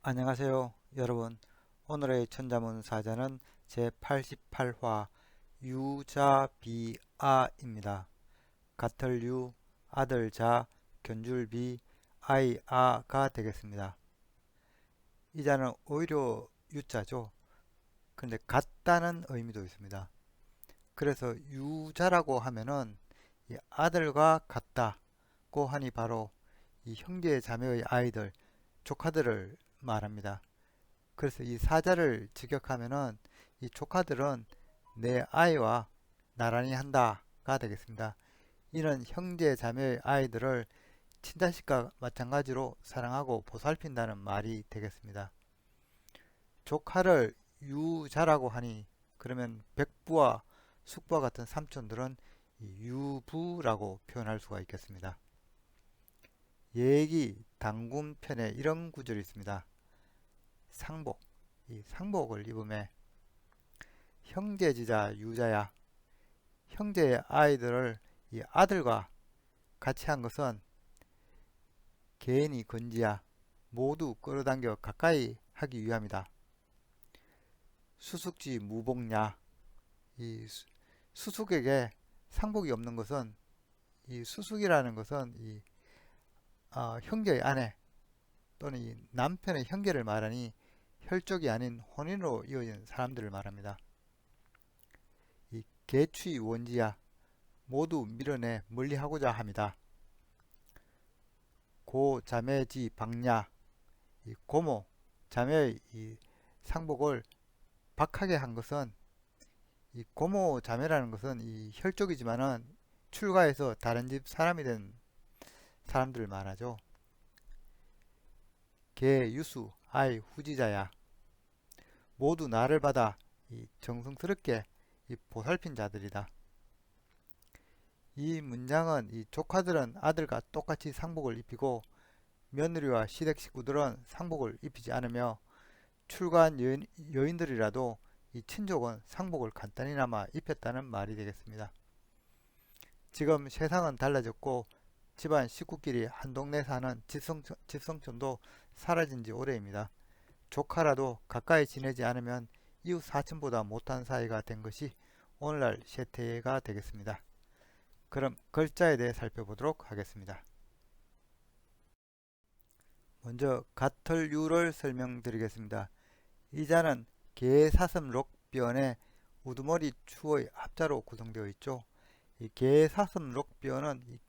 안녕하세요, 여러분. 오늘의 천자문 사자는 제88화 유자비아입니다. 같을 유, 아들 자, 견줄 비, 아이 아가 되겠습니다. 이 자는 오히려 유자죠. 근데 같다는 의미도 있습니다. 그래서 유자라고 하면은 이 아들과 같다고 하니 바로 이 형제 자매의 아이들, 조카들을 말합니다. 그래서 이 사자를 직역하면은 이 조카들은 내 아이와 나란히 한다가 되겠습니다. 이는 형제 자매의 아이들을 친자식과 마찬가지로 사랑하고 보살핀다는 말이 되겠습니다. 조카를 유자라고 하니 그러면 백부와 숙부와 같은 삼촌들은 유부라고 표현할 수가 있겠습니다. 예기 당군편에 이런 구절이 있습니다. 상복, 이 상복을 입음에 형제지자 유자야. 형제의 아이들을 이 아들과 같이 한 것은 개인이 건지야 모두 끌어당겨 가까이 하기 위함이다. 수숙지 무복냐. 이 수숙에게 상복이 없는 것은 이 수숙이라는 것은 형제의 아내 또는 이 남편의 형제를 말하니 혈족이 아닌 혼인으로 이어진 사람들을 말합니다. 이 개취 원지야 모두 밀어내 멀리하고자 합니다. 고 자매지 박냐. 이 고모 자매의 이 상복을 박하게 한 것은 이 고모 자매라는 것은 이 혈족이지만은 출가해서 다른 집 사람이 된 사람들을 말하죠. 개 유수 아이 후지자야 모두 나를 받아 이 정성스럽게 이 보살핀 자들이다. 이 문장은 이 조카들은 아들과 똑같이 상복을 입히고 며느리와 시댁 식구들은 상복을 입히지 않으며 출가한 여인들이라도 이 친족은 상복을 간단히나마 입혔다는 말이 되겠습니다. 지금 세상은 달라졌고 집안 식구끼리 한 동네 사는 집성촌도 사라진 지 오래입니다. 조카라도 가까이 지내지 않으면 이웃 사촌보다 못한 사이가 된 것이 오늘날 세태가 되겠습니다. 그럼 글자에 대해 살펴보도록 하겠습니다. 먼저 가털유를 설명드리겠습니다. 이 자는 개사슴록변의 우두머리 추의 합자로 구성되어 있죠. 이 개사슴록변은 이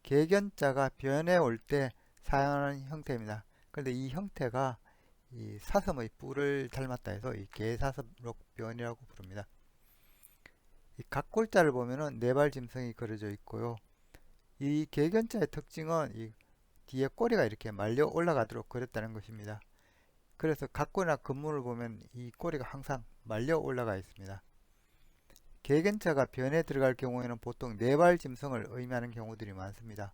개견자가 변해 올 때 사용하는 형태입니다. 그런데 이 형태가 이 사슴의 뿔을 닮았다 해서 이 개사슴록변이라고 부릅니다. 이 각골자를 보면은 네발 짐승이 그려져 있고요. 이 개견자의 특징은 이 뒤에 꼬리가 이렇게 말려 올라가도록 그렸다는 것입니다. 그래서 각고나 근문을 보면 이 꼬리가 항상 말려 올라가 있습니다. 개견자가 변에 들어갈 경우에는 보통 네발 짐승을 의미하는 경우들이 많습니다.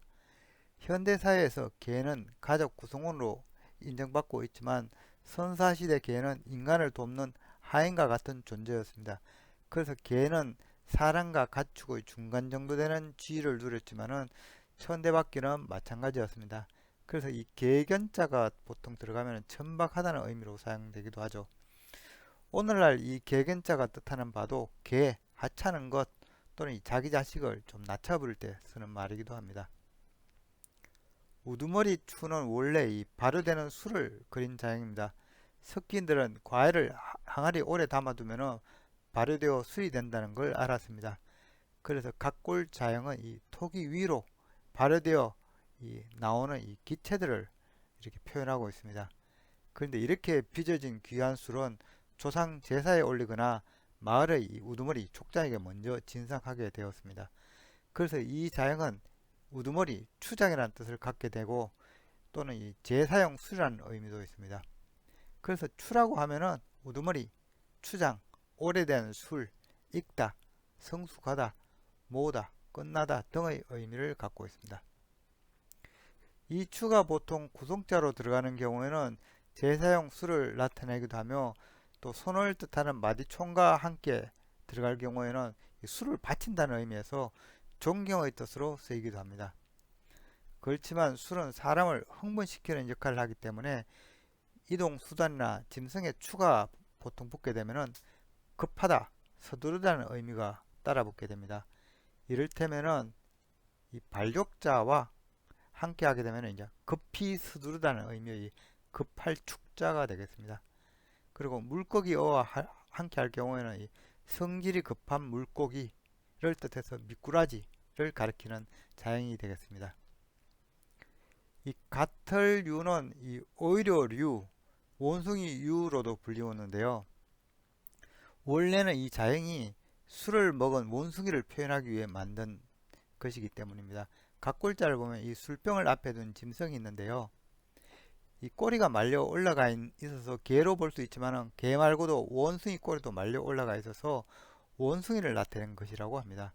현대사회에서 개는 가족 구성원으로 인정받고 있지만 선사시대 개는 인간을 돕는 하인과 같은 존재였습니다. 그래서 개는 사람과 가축의 중간 정도 되는 지위를 누렸지만은 천대받기는 마찬가지였습니다. 그래서 이 개견자가 보통 들어가면 천박하다는 의미로 사용되기도 하죠. 오늘날 이 개견자가 뜻하는 바도 개, 하찮은 것 또는 이 자기 자식을 좀 낮춰 부를 때 쓰는 말이기도 합니다. 우두머리 추는 원래 이 발효되는 술을 그린 자형입니다. 석기인들은 과일을 항아리 오래 담아두면 발효되어 술이 된다는 걸 알았습니다. 그래서 각골 자형은 이 토기 위로 발효되어 나오는 이 기체들을 이렇게 표현하고 있습니다. 그런데 이렇게 빚어진 귀한 술은 조상 제사에 올리거나 마을의 이 우두머리 족장에게 먼저 진상하게 되었습니다. 그래서 이 자형은 우두머리 추장이라는 뜻을 갖게 되고 또는 이 제사용 술이라는 의미도 있습니다. 그래서 추라고 하면은 우두머리, 추장, 오래된 술, 익다, 성숙하다, 모으다, 끝나다 등의 의미를 갖고 있습니다. 이 추가 보통 구성자로 들어가는 경우에는 제사용 술을 나타내기도 하며 또 손을 뜻하는 마디총과 함께 들어갈 경우에는 술을 바친다는 의미에서 존경의 뜻으로 쓰이기도 합니다. 그렇지만 술은 사람을 흥분시키는 역할을 하기 때문에 이동 수단이나 짐승의 추가 보통 붙게 되면은 급하다, 서두르다는 의미가 따라 붙게 됩니다. 이를테면은 이 반력자와 함께 하게 되면 이제 급히 서두르다는 의미의 급할 축자가 되겠습니다. 그리고 물고기어와 함께 할 경우에는 이 성질이 급한 물고기를 뜻해서 미꾸라지를 가리키는 자형이 되겠습니다. 이 가털류는 이 오이려류, 원숭이류로도 불리우는데요. 원래는 이 자형이 술을 먹은 원숭이를 표현하기 위해 만든 것이기 때문입니다. 각골자를 보면 이 술병을 앞에 둔 짐승이 있는데요. 이 꼬리가 말려 올라가 있어서 개로 볼 수 있지만 개 말고도 원숭이 꼬리도 말려 올라가 있어서 원숭이를 나타낸 것이라고 합니다.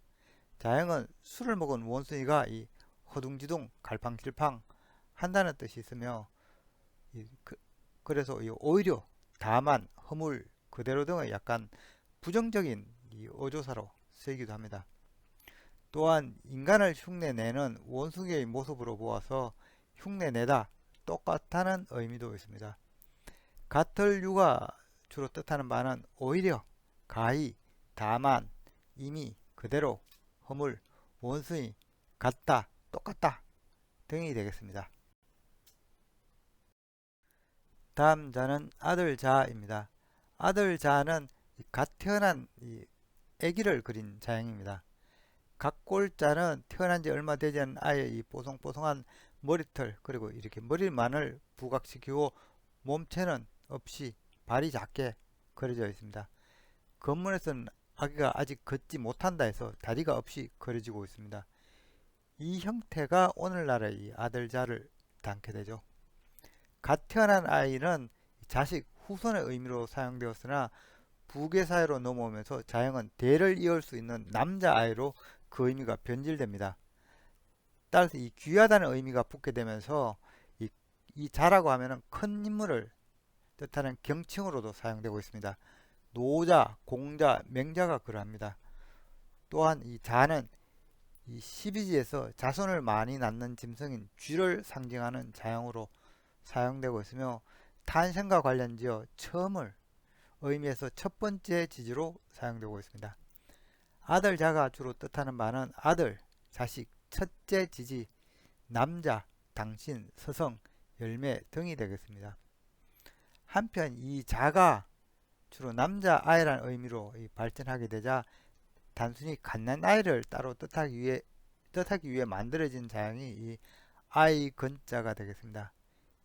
자형은 술을 먹은 원숭이가 이 허둥지둥 갈팡질팡 한다는 뜻이 있으며 그래서 오히려 다만 허물 그대로 등의 약간 부정적인 어조사로 쓰이기도 합니다. 또한 인간을 흉내내는 원숭이의 모습으로 보아서 흉내내다, 똑같다는 의미도 있습니다. 가털류가 주로 뜻하는 바는 오히려, 가히, 다만, 이미, 그대로, 허물, 원숭이, 같다, 똑같다 등이 되겠습니다. 다음 자는 아들자입니다. 아들자는 갓 태어난 아기를 그린 자형입니다. 각골자는 태어난 지 얼마 되지 않은 아이의 이 뽀송뽀송한 머리털 그리고 이렇게 머리만을 부각시키고 몸체는 없이 발이 작게 그려져 있습니다. 건문에서는 아기가 아직 걷지 못한다 해서 다리가 없이 그려지고 있습니다. 이 형태가 오늘날의 이 아들자를 닮게 되죠. 갓 태어난 아이는 자식 후손의 의미로 사용되었으나 부계사회로 넘어오면서 자형은 대를 이을 수 있는 남자아이로 그 의미가 변질됩니다. 따라서 이 귀하다는 의미가 붙게 되면서 이 자라고 하면은 큰 인물을 뜻하는 경칭으로도 사용되고 있습니다. 노자, 공자, 맹자가 그러합니다. 또한 이 자는 이 12지에서 자손을 많이 낳는 짐승인 쥐를 상징하는 자형으로 사용되고 있으며 탄생과 관련지어 처음을 의미해서 첫 번째 지지로 사용되고 있습니다. 아들자가 주로 뜻하는 바는 아들, 자식, 첫째 지지, 남자, 당신, 서성, 열매 등이 되겠습니다. 한편 이 자가 주로 남자아이라는 의미로 발전하게 되자 단순히 갓난아이를 따로 뜻하기 위해 만들어진 자형이 이 아이건자가 되겠습니다.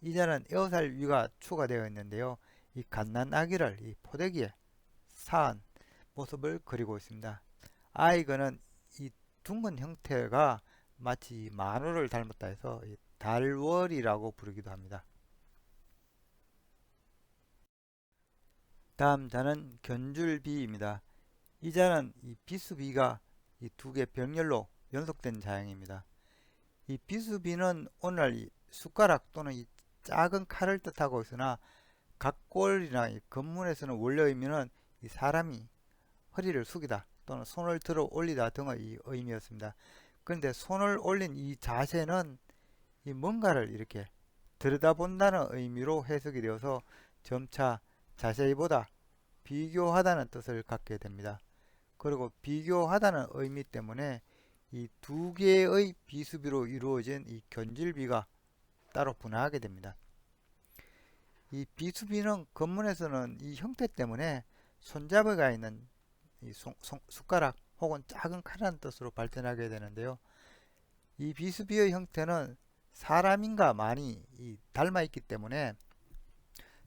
이 자는 6살 위가 추가되어 있는데요. 이 갓난아기를 이 포대기에 쌓은 모습을 그리고 있습니다. 아이건은 이 둥근 형태가 마치 만호를 닮았다 해서 달월이라고 부르기도 합니다. 다음 자는 견줄비입니다. 이 자는 이 비수비가 이 두 개 병렬로 연속된 자형입니다. 이 비수비는 오늘날 이 숟가락 또는 이 작은 칼을 뜻하고 있으나 각골이나 이 건문에서는 원래 의미는 이 사람이 허리를 숙이다 또는 손을 들어 올리다 등의 의미였습니다. 그런데 손을 올린 이 자세는 이 뭔가를 이렇게 들여다본다는 의미로 해석이 되어서 점차 자세히 보다, 비교하다는 뜻을 갖게 됩니다. 그리고 비교하다는 의미 때문에 이 두 개의 비수비로 이루어진 이 견질비가 따로 분화하게 됩니다. 이 비수비는 건문에서는 이 형태 때문에 손잡이가 있는 이 숟가락 혹은 작은 칼이라는 뜻으로 발전하게 되는데요. 이 비수비의 형태는 사람인가 많이 닮아 있기 때문에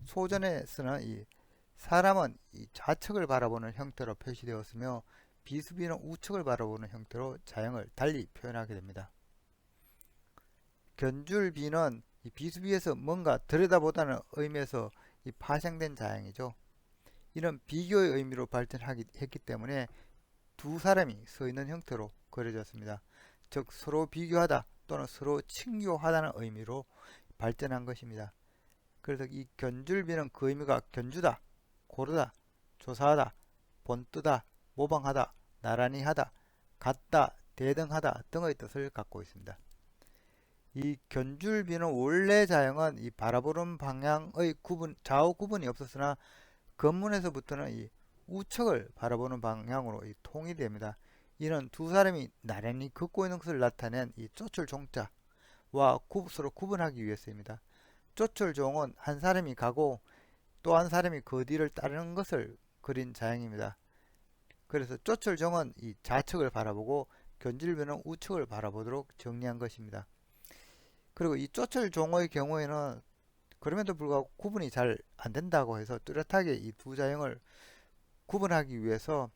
소전에서는 이 사람은 이 좌측을 바라보는 형태로 표시되었으며 비수비는 우측을 바라보는 형태로 자형을 달리 표현하게 됩니다. 견줄비는 이 비수비에서 뭔가 들여다보다는 의미에서 파생된 자형이죠. 이런 비교의 의미로 발전했기 때문에 두 사람이 서 있는 형태로 그려졌습니다. 즉 서로 비교하다 또는 서로 친교하다는 의미로 발전한 것입니다. 그래서 이 견줄비는 그 의미가 견주다, 고르다, 조사하다, 본뜨다, 모방하다, 나란히 하다, 같다, 대등하다 등의 뜻을 갖고 있습니다. 이 견줄비는 원래 자형은 이 바라보는 방향의 좌우 구분이 없었으나 건문에서부터는 이 우측을 바라보는 방향으로 이 통일이 됩니다. 이는 두 사람이 나란히 걷고 있는 것을 나타낸 이 쫓을 종자와 서로 구분하기 위해서입니다. 쫓을 종은 한 사람이 가고 또 한 사람이 그 뒤를 따르는 것을 그린 자형입니다. 그래서 쫓을 종은 이 좌측을 바라보고 견줄비는 우측을 바라보도록 정리한 것입니다. 그리고 이 쫓을 종의 경우에는 그럼에도 불구하고 구분이 잘 안된다고 해서 뚜렷하게 이 두 자형을 구분하기 위해서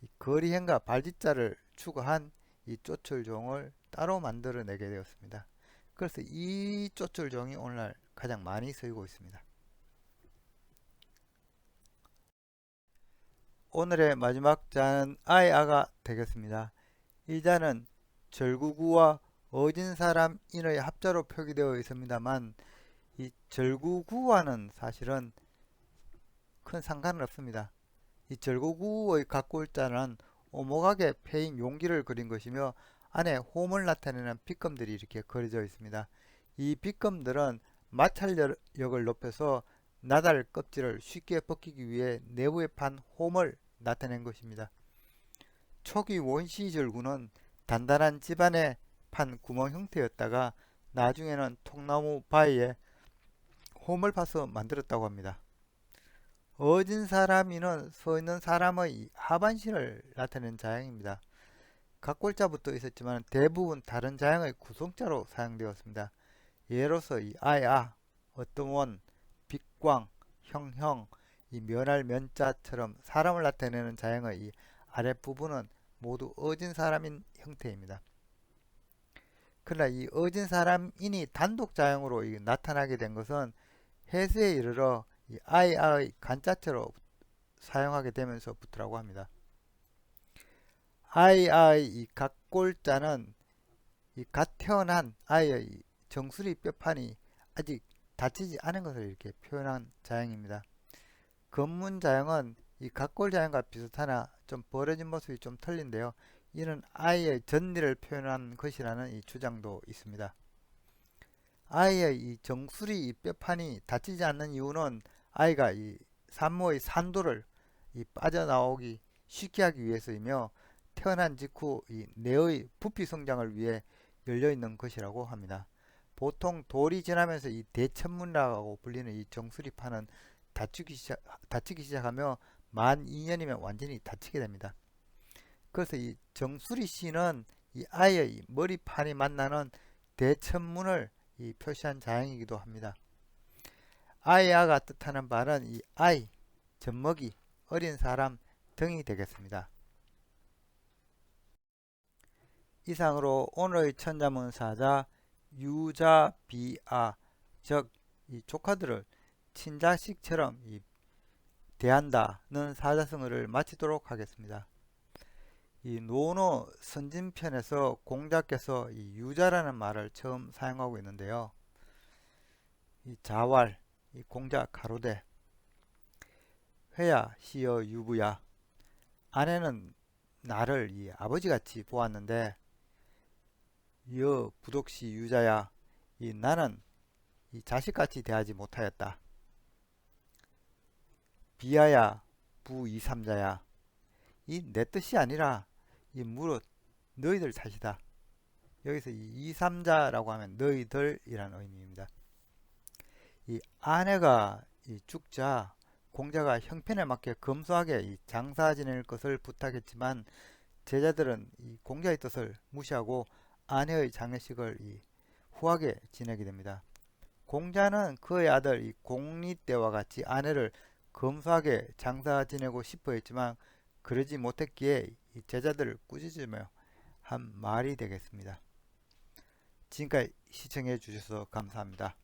이 거리행과 발짓자를 추가한 이 쫓을종을 따로 만들어내게 되었습니다. 그래서 이 쫓을종이 오늘날 가장 많이 쓰이고 있습니다. 오늘의 마지막 자는 아가 되겠습니다. 이 자는 절구구와 어진 사람 인의 합자로 표기되어 있습니다만 이 절구구와는 사실은 큰 상관은 없습니다. 이 절구구의 각골자는 오목하게 패인 용기를 그린 것이며 안에 홈을 나타내는 빗금들이 이렇게 그려져 있습니다. 이 빗금들은 마찰력을 높여서 나달 껍질을 쉽게 벗기기 위해 내부에 판 홈을 나타낸 것입니다. 초기 원시 절구는 단단한 집안에 판 구멍 형태였다가 나중에는 통나무 바위에 홈을 파서 만들었다고 합니다. 어진 사람이는 서 있는 사람의 하반신을 나타내는 자형입니다. 각골자부터 있었지만 대부분 다른 자형의 구성자로 사용되었습니다. 예로서 이 어떤 빛광, 형형, 이 면할 면자처럼 사람을 나타내는 자형의 이 아랫부분은 모두 어진 사람인 형태입니다. 그러나 이 어진 사람인이 단독 자형으로 나타나게 된 것은 해세에 이르러 이 아의 간자체로 사용하게 되면서부터라고 합니다. 아의 이 각골자는 이 갓 태어난 아이의 정수리 뼈판이 아직 닫히지 않은 것을 이렇게 표현한 자형입니다. 건문 자형은 이 각골 자형과 비슷하나 좀 벌어진 모습이 좀 틀린데요. 이는 아이의 전리를 표현한 것이라는 이 주장도 있습니다. 아이의 이 정수리 뼈판이 닫히지 않는 이유는 아이가 이 산모의 산도를 빠져나오기 쉽게 하기 위해서이며 태어난 직후 이 뇌의 부피 성장을 위해 열려있는 것이라고 합니다. 보통 돌이 지나면서 이 대천문이라고 불리는 이 정수리판은 닫히기 시작하며 만 2년이면 완전히 닫히게 됩니다. 그래서 이 정수리씨는 이 아이의 머리판이 만나는 대천문을 표시한 자형이기도 합니다. 아가 뜻하는 바는 이 젖먹이, 어린 사람 등이 되겠습니다. 이상으로 오늘의 천자문사자 유자비아, 즉 이 조카들을 친자식처럼 대한다는 사자성어를 마치도록 하겠습니다. 이 노노 선진편에서 공자께서 이 유자라는 말을 처음 사용하고 있는데요. 이 자왈, 이 공자 가로대, 회야 시여 유부야, 아내는 나를 이 아버지같이 보았는데 여 부독시 유자야, 이 나는 이 자식같이 대하지 못하였다. 비하야 부이삼자야, 이 내 뜻이 아니라 이 무릇 너희들 탓이다. 여기서 이 이삼자라고 하면 너희들이라는 의미입니다. 이 아내가 죽자 공자가 형편에 맞게 검소하게 장사 지낼 것을 부탁했지만 제자들은 이 공자의 뜻을 무시하고 아내의 장례식을 후하게 지내게 됩니다. 공자는 그의 아들 공리 때와 같이 아내를 검소하게 장사 지내고 싶어 했지만 그러지 못했기에 제자들을 꾸짖으며 한 말이 되겠습니다. 지금까지 시청해 주셔서 감사합니다.